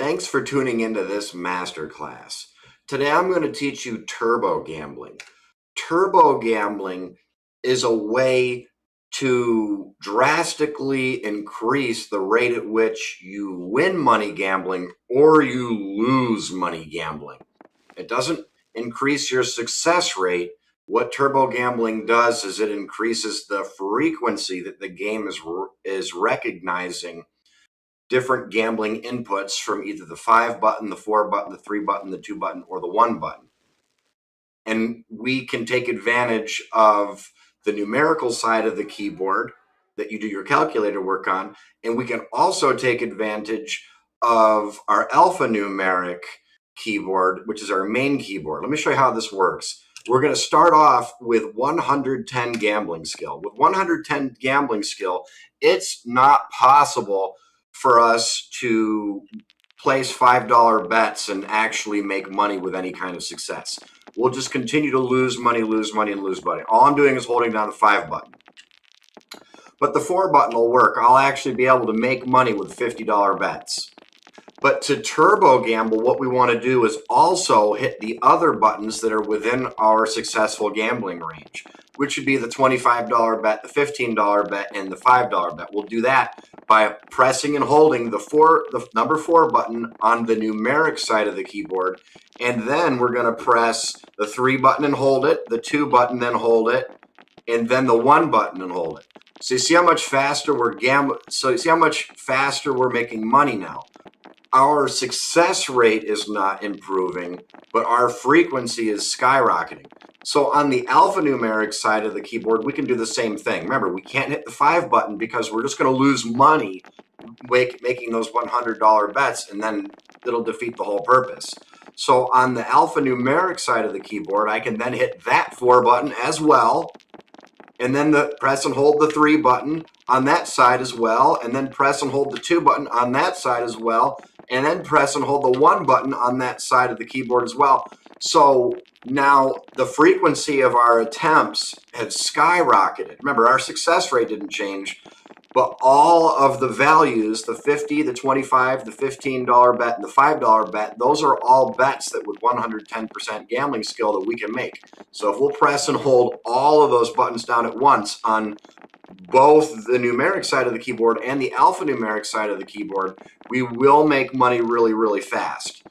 Thanks for tuning into this masterclass. Today I'm going to teach you turbo gambling. Turbo gambling is a way to drastically increase the rate at which you win money gambling or you lose money gambling. It doesn't increase your success rate. What turbo gambling does is it increases the frequency that the game is recognizing different gambling inputs from either the 5 button, the 4 button, the 3 button, the 2 button, or the 1 button. And we can take advantage of the numerical side of the keyboard that you do your calculator work on, and we can also take advantage of our alphanumeric keyboard, which is our main keyboard. Let me show you how this works. We're going to start off with 110 gambling skill. With 110 gambling skill, it's not possible for us to place $5 bets and actually make money with any kind of success. We'll just continue to lose money, and lose money. All I'm doing is holding down the 5 button. But the 4 button will work. I'll actually be able to make money with $50 bets. But to turbo gamble, what we want to do is also hit the other buttons that are within our successful gambling range, which would be the $25 bet, the $15 bet, and the $5 bet. We'll do that by pressing and holding the number 4 button on the numeric side of the keyboard, and then we're going to press the 3 button and hold it, the 2 button then hold it, and then the 1 button and hold it. So you see how much faster we're gambling. So you see how much faster we're making money now. Our success rate is not improving, but our frequency is skyrocketing. So on the alphanumeric side of the keyboard, we can do the same thing. Remember, we can't hit the 5 button because we're just going to lose money making those $100 bets, and then it'll defeat the whole purpose. So on the alphanumeric side of the keyboard, I can then hit that 4 button as well, and then press and hold the 3 button on that side as well, and then press and hold the 2 button on that side as well, and then press and hold the 1 button on that side of the keyboard as well. So now the frequency of our attempts have skyrocketed. Remember, our success rate didn't change, but all of the values, the 50, the 25, the $15 bet, and the $5 bet, those are all bets that with 110% gambling skill that we can make. So if we'll press and hold all of those buttons down at once on both the numeric side of the keyboard and the alphanumeric side of the keyboard, we will make money really, really fast.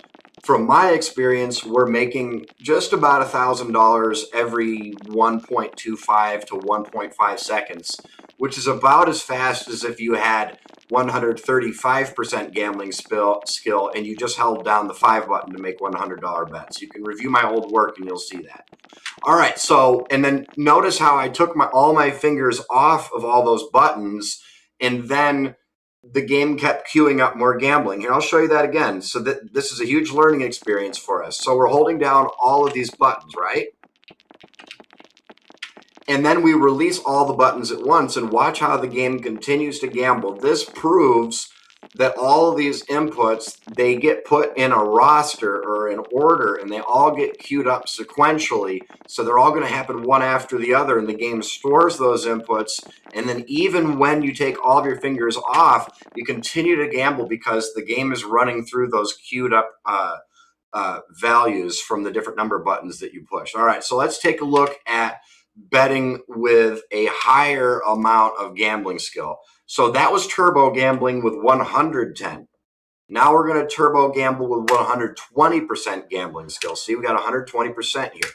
From my experience, we're making just about $1,000 every 1.25 to 1.5 seconds, which is about as fast as if you had 135% gambling skill and you just held down the 5 button to make $100 bets. You can review my old work and you'll see that. All right, so, and then notice how I took all my fingers off of all those buttons, and then the game kept queuing up more gambling. Here, I'll show you that again. So that this is a huge learning experience for us. So we're holding down all of these buttons, right? And then we release all the buttons at once, and watch how the game continues to gamble. This proves that all of these inputs, they get put in a roster or in order, and they all get queued up sequentially. So they're all going to happen one after the other, and the game stores those inputs. And then even when you take all of your fingers off, you continue to gamble because the game is running through those queued up values from the different number buttons that you push. All right, so let's take a look at betting with a higher amount of gambling skill. So that was turbo gambling with 110. Now we're going to turbo gamble with 120% gambling skill. See, we got 120% here.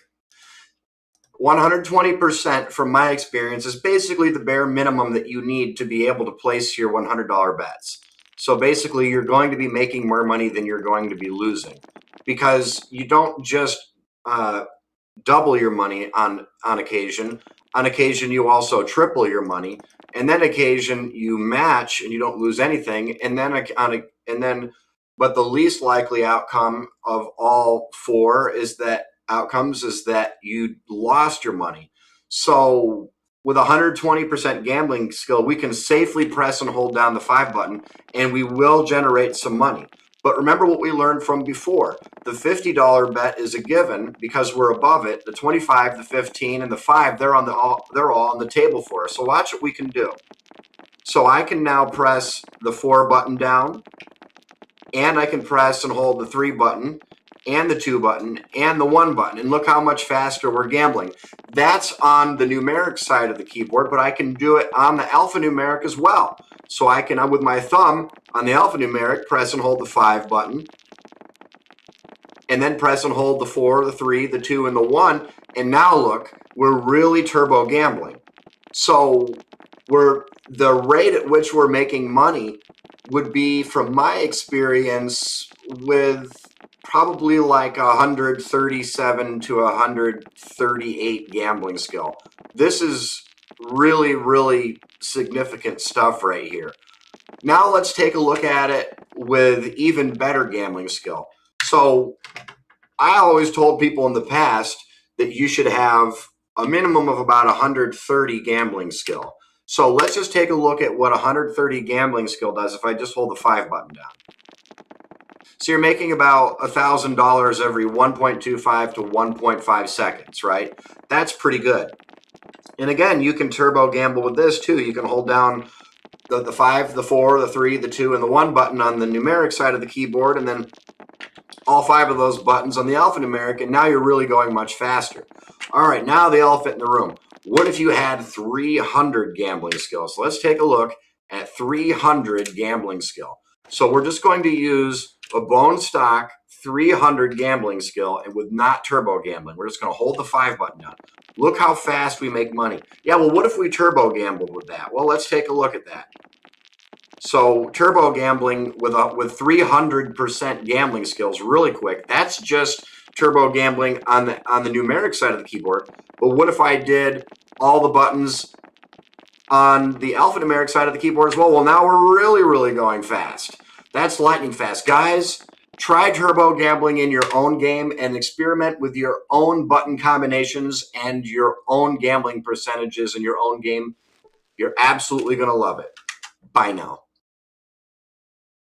120% from my experience is basically the bare minimum that you need to be able to place your $100 bets. So basically you're going to be making more money than you're going to be losing, because you don't just double your money on occasion. On occasion, you also triple your money, and then occasion you match and you don't lose anything. And then, but the least likely outcome of all 4 is that you lost your money. So with 120% gambling skill, we can safely press and hold down the 5 button, and we will generate some money. But remember what we learned from before. The $50 bet is a given because we're above it. The 25, the 15, and the 5, they're all on the table for us. So watch what we can do. So I can now press the 4 button down, and I can press and hold the 3 button and the 2 button and the 1 button. And look how much faster we're gambling. That's on the numeric side of the keyboard, but I can do it on the alphanumeric as well. So I can, with my thumb on the alphanumeric, press and hold the 5 button, and then press and hold the 4, the 3, the 2, and the 1. And now look, we're really turbo gambling. So the rate at which we're making money would be, from my experience, with probably like 137 to 138 gambling skill. This is really, really significant stuff right here. Now let's take a look at it with even better gambling skill. So I always told people in the past that you should have a minimum of about 130 gambling skill. So let's just take a look at what 130 gambling skill does if I just hold the 5 button down. So you're making about $1,000 every 1.25 to 1.5 seconds, right? That's pretty good. And again, you can turbo gamble with this too. You can hold down the 5, the 4, the 3, the 2, and the 1 button on the numeric side of the keyboard, and then all 5 of those buttons on the alphanumeric, and now you're really going much faster. All right, now the elephant in the room. What if you had 300 gambling skills? So let's take a look at 300 gambling skill. So we're just going to use a bone stock 300 gambling skill, and with not turbo gambling. We're just going to hold the 5 button down. Look how fast we make money. Yeah, well, what if we turbo gambled with that? Well, let's take a look at that. So turbo gambling with 300% gambling skills really quick. That's just turbo gambling on the numeric side of the keyboard. But what if I did all the buttons on the alphanumeric side of the keyboard as well? Well, now we're really, really going fast. That's lightning fast. Guys, try turbo gambling in your own game and experiment with your own button combinations and your own gambling percentages in your own game. You're absolutely going to love it. Bye now.